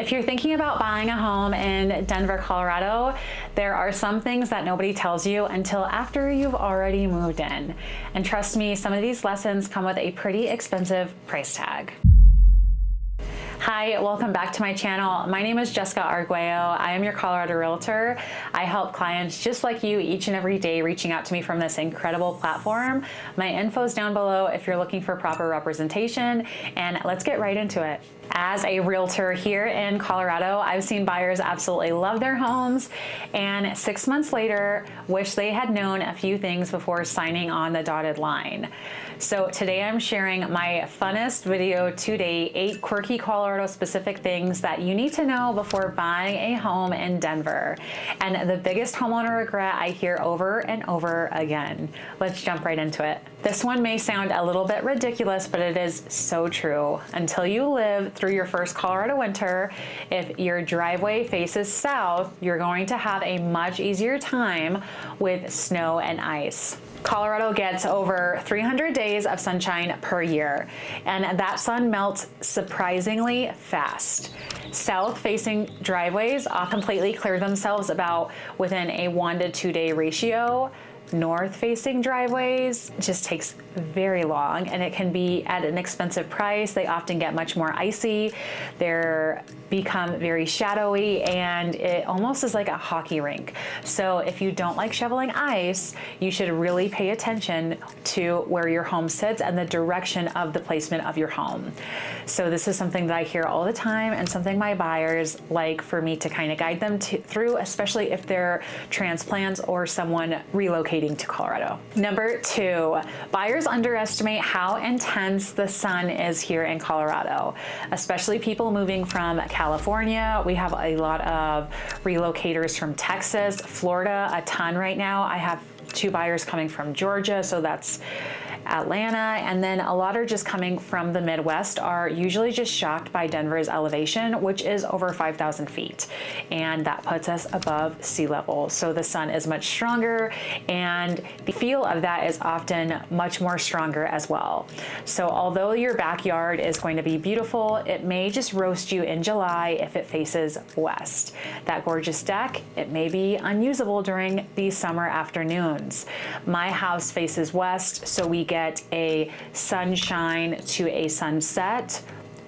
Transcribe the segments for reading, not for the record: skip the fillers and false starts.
If you're thinking about buying a home in Denver, Colorado, there are some things that nobody tells you until after you've already moved in. And trust me, some of these lessons come with a pretty expensive price tag. Hi, welcome back to my channel. My name is 𝐃𝐈𝐑𝐄𝐓. I am your Colorado realtor. I help clients just like you each and every day reaching out to me from this incredible platform. My info's down below if you're looking for proper representation, and let's get right into it. As a realtor here in Colorado, I've seen buyers absolutely love their homes and 6 months later wish they had known a few things before signing on the dotted line. So today I'm sharing my funnest video to date, 8 quirky Colorado specific things that you need to know before buying a home in Denver. And the biggest homeowner regret I hear over and over again. Let's jump right into it. This one may sound a little bit ridiculous, but it is so true. Until you live through your first Colorado winter, if your driveway faces south, you're going to have a much easier time with snow and ice. Colorado gets over 300 days of sunshine per year, and that sun melts surprisingly fast. South-facing driveways completely clear themselves about within a 1 to 2 day ratio. North-facing driveways just takes very long, and it can be at an expensive price. They often get much more icy. They're become very shadowy, and it almost is like a hockey rink. So if you don't like shoveling ice, you should really pay attention to where your home sits and the direction of the placement of your home. So this is something that I hear all the time, and something my buyers like for me to kind of guide them through, especially if they're transplants or someone relocating to Colorado. Number 2, buyers underestimate how intense the sun is here in Colorado, especially people moving from California. We have a lot of relocators from Texas, Florida, a ton right now. I have 2 buyers coming from Georgia, so that's Atlanta, and then a lot are just coming from the Midwest, are usually just shocked by Denver's elevation, which is over 5,000 feet, and that puts us above sea level. So the sun is much stronger, and the feel of that is often much more stronger as well. So although your backyard is going to be beautiful, it may just roast you in July if it faces west. That gorgeous deck, it may be unusable during these summer afternoons. My house faces west, so we get a sunshine to a sunset.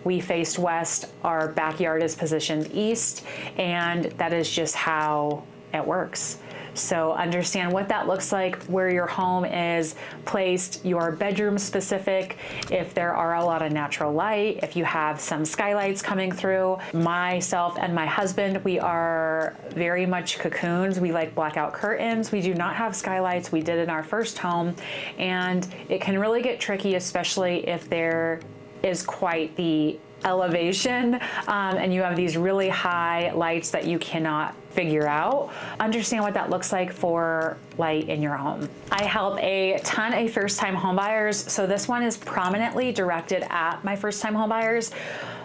We faced west, our backyard is positioned east, and that is just how it works. So understand what that looks like, where your home is placed, your bedroom specific, if there are a lot of natural light, if you have some skylights coming through. Myself and my husband, we are very much cocoons. We like blackout curtains. We do not have skylights. We did in our first home, and it can really get tricky, especially if there is quite the elevation and you have these really high lights that you cannot figure out. Understand what that looks like for light in your home. I help a ton of first-time homebuyers, so this one is prominently directed at my first-time homebuyers,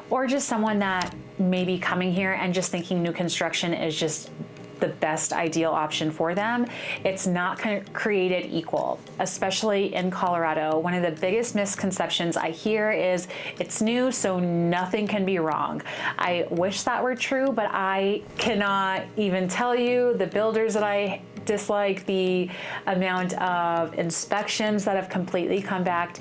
or just someone that may be coming here and just thinking new construction is just the best ideal option for them. It's not created equal, especially in Colorado. One of the biggest misconceptions I hear is it's new, so nothing can be wrong. I wish that were true, but I cannot even tell you the builders that I dislike, the amount of inspections that have completely come back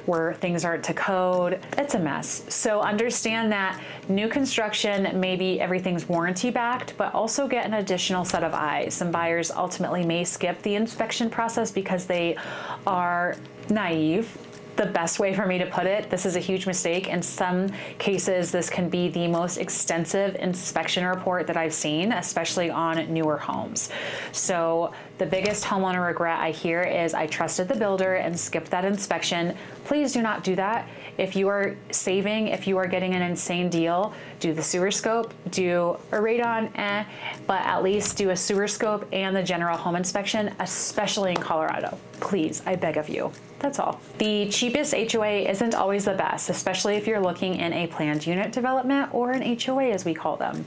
where things aren't to code. It's a mess. So understand that new construction, maybe everything's warranty backed, but also get an additional set of eyes. Some buyers ultimately may skip the inspection process because they are naive. The best way for me to put it, this is a huge mistake. In some cases, this can be the most extensive inspection report that I've seen, especially on newer homes. So the biggest homeowner regret I hear is I trusted the builder and skipped that inspection. Please do not do that. If you are saving, if you are getting an insane deal, do the sewer scope, do a radon, but at least do a sewer scope and the general home inspection, especially in Colorado. Please, I beg of you. That's all. The cheapest HOA isn't always the best, especially if you're looking in a planned unit development or an HOA as we call them.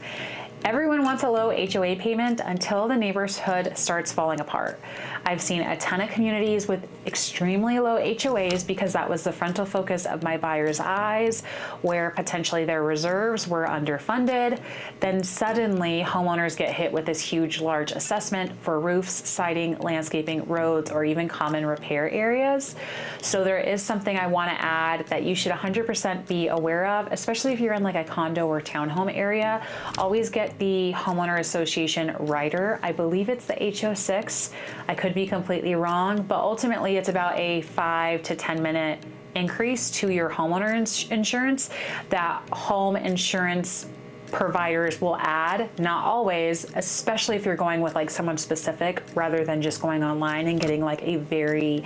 Everyone wants a low HOA payment until the neighborhood starts falling apart. I've seen a ton of communities with extremely low HOAs because that was the frontal focus of my buyer's eyes, where potentially their reserves were underfunded. Then suddenly homeowners get hit with this huge, large assessment for roofs, siding, landscaping, roads, or even common repair areas. So there is something I want to add that you should 100% be aware of, especially if you're in like a condo or townhome area. Always get the homeowner association rider. I believe it's the HO6. I could be completely wrong, but ultimately it's about a 5 to 10 minute increase to your homeowner insurance that home insurance providers will add. Not always, especially if you're going with like someone specific rather than just going online and getting like a very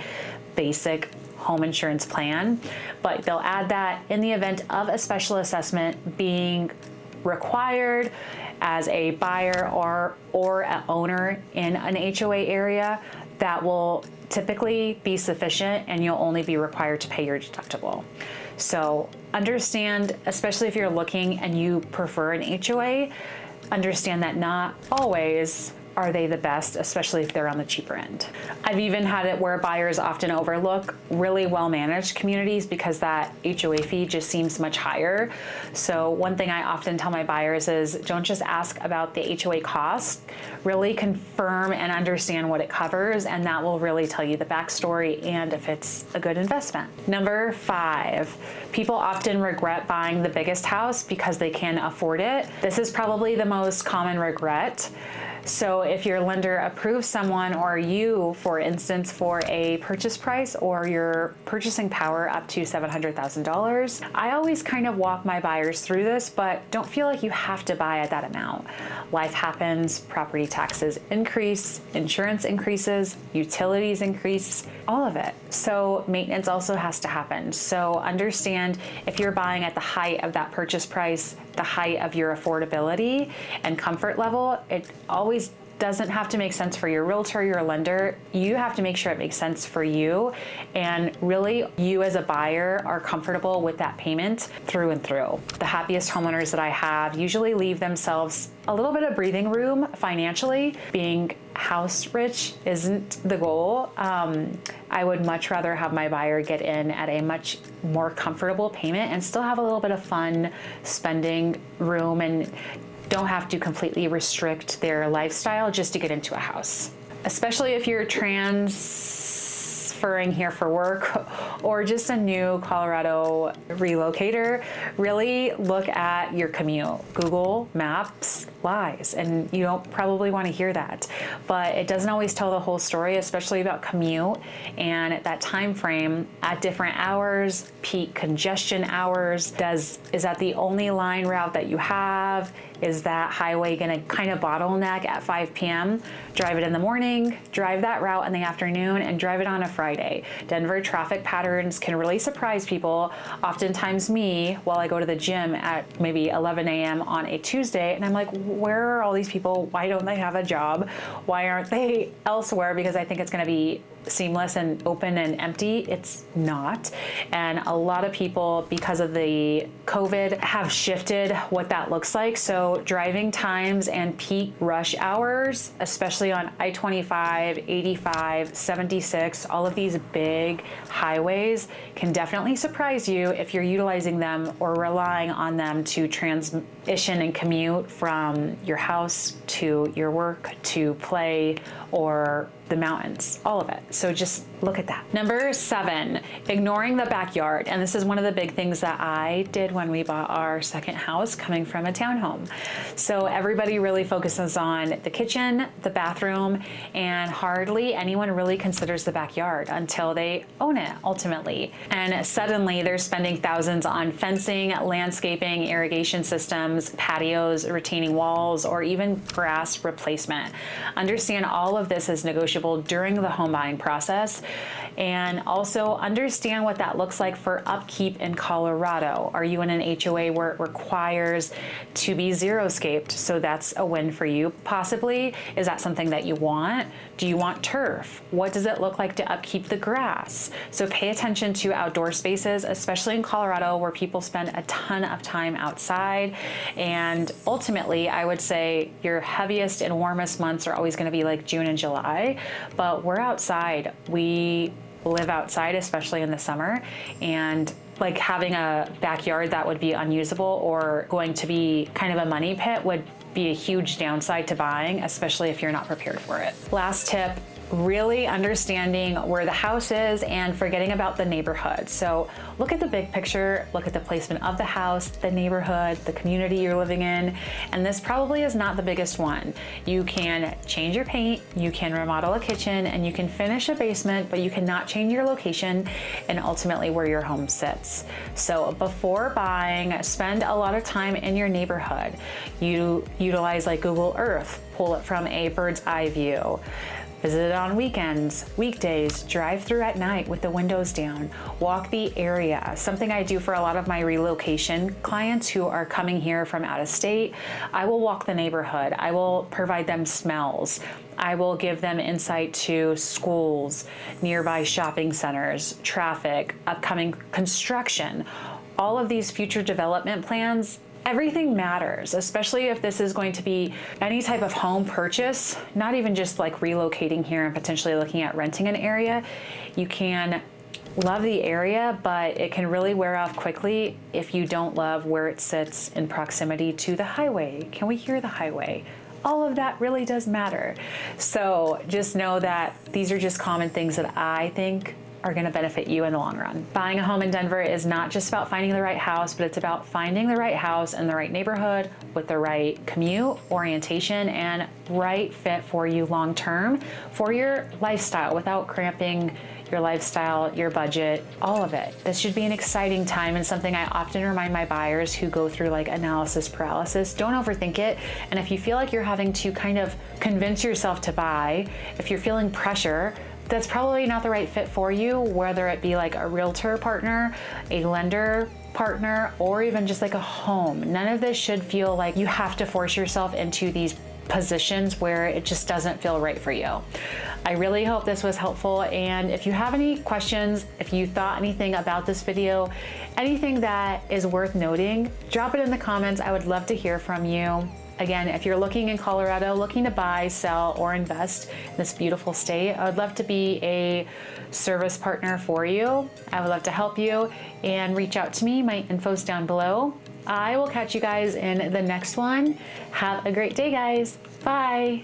basic home insurance plan. But they'll add that in the event of a special assessment being required as a buyer or an owner in an HOA area. That will typically be sufficient and you'll only be required to pay your deductible. So understand, especially if you're looking and you prefer an HOA, understand that not always are they the best, especially if they're on the cheaper end. I've even had it where buyers often overlook really well-managed communities because that HOA fee just seems much higher. So one thing I often tell my buyers is don't just ask about the HOA cost, really confirm and understand what it covers, and that will really tell you the backstory and if it's a good investment. Number 5, people often regret buying the biggest house because they can afford it. This is probably the most common regret. So if your lender approves someone or you, for instance, for a purchase price or your purchasing power up to $700,000, I always kind of walk my buyers through this, but don't feel like you have to buy at that amount. Life happens, property taxes increase, insurance increases, utilities increase, all of it. So maintenance also has to happen. So understand if you're buying at the height of that purchase price, the height of your affordability and comfort level, it always doesn't have to make sense for your realtor, your lender. You have to make sure it makes sense for you, and really you as a buyer are comfortable with that payment through and through. The happiest homeowners that I have usually leave themselves a little bit of breathing room financially. Being house rich isn't the goal. I would much rather have my buyer get in at a much more comfortable payment and still have a little bit of fun spending room and don't have to completely restrict their lifestyle just to get into a house. Especially if you're transferring here for work or just a new Colorado relocator, really look at your commute. Google Maps lies, and you don't probably want to hear that, but it doesn't always tell the whole story, especially about commute and that time frame at different hours, peak congestion hours. Is that the only line route that you have? Is that highway gonna kind of bottleneck at 5 p.m.? Drive it in the morning, drive that route in the afternoon, and drive it on a Friday. Denver traffic patterns can really surprise people. Oftentimes me, while I go to the gym at maybe 11 a.m. on a Tuesday, and I'm like, where are all these people? Why don't they have a job? Why aren't they elsewhere? Because I think it's gonna be seamless and open and empty. It's not. And a lot of people, because of the COVID, have shifted what that looks like. So driving times and peak rush hours, especially on I-25, 85, 76, all of these big highways can definitely surprise you if you're utilizing them or relying on them to transition and commute from your house to your work, to play, or the mountains, all of it. So just look at that. Number 7, ignoring the backyard. And this is one of the big things that I did when we bought our second house coming from a townhome. So everybody really focuses on the kitchen, the bathroom, and hardly anyone really considers the backyard until they own it ultimately. And suddenly they're spending thousands on fencing, landscaping, irrigation systems, patios, retaining walls, or even grass replacement. Understand all of this is negotiable during the home buying process. And also understand what that looks like for upkeep in Colorado. Are you in an HOA where it requires to be xeriscaped? So that's a win for you, possibly. Is that something that you want? Do you want turf? What does it look like to upkeep the grass? So pay attention to outdoor spaces, especially in Colorado where people spend a ton of time outside. And ultimately, I would say your heaviest and warmest months are always going to be like June and July, but we're outside. We live outside, especially in the summer, and like having a backyard that would be unusable or going to be kind of a money pit would be a huge downside to buying, especially if you're not prepared for it. Last tip, really understanding where the house is and forgetting about the neighborhood. So look at the big picture, look at the placement of the house, the neighborhood, the community you're living in, and this probably is not the biggest one. You can change your paint, you can remodel a kitchen, and you can finish a basement, but you cannot change your location and ultimately where your home sits. So before buying, spend a lot of time in your neighborhood. You utilize like Google Earth, pull it from a bird's eye view. Visit it on weekends, weekdays, drive through at night with the windows down, walk the area. Something I do for a lot of my relocation clients who are coming here from out of state, I will walk the neighborhood. I will provide them smells. I will give them insight to schools, nearby shopping centers, traffic, upcoming construction, all of these future development plans. Everything matters, especially if this is going to be any type of home purchase, not even just like relocating here and potentially looking at renting an area. You can love the area, but it can really wear off quickly if you don't love where it sits in proximity to the highway. Can we hear the highway? All of that really does matter. So just know that these are just common things that I think are going to benefit you in the long run. Buying a home in Denver is not just about finding the right house, but it's about finding the right house in the right neighborhood with the right commute, orientation, and right fit for you long term for your lifestyle without cramping your lifestyle, your budget, all of it. This should be an exciting time and something I often remind my buyers who go through like analysis paralysis. Don't overthink it. And if you feel like you're having to kind of convince yourself to buy, if you're feeling pressure, that's probably not the right fit for you, whether it be like a realtor partner, a lender partner, or even just like a home. None of this should feel like you have to force yourself into these positions where it just doesn't feel right for you. I really hope this was helpful, and if you have any questions, if you thought anything about this video, anything that is worth noting, drop it in the comments. I would love to hear from you. Again, if you're looking in Colorado, looking to buy, sell, or invest in this beautiful state, I would love to be a service partner for you. I would love to help you, and reach out to me. My info's down below. I will catch you guys in the next one. Have a great day, guys. Bye.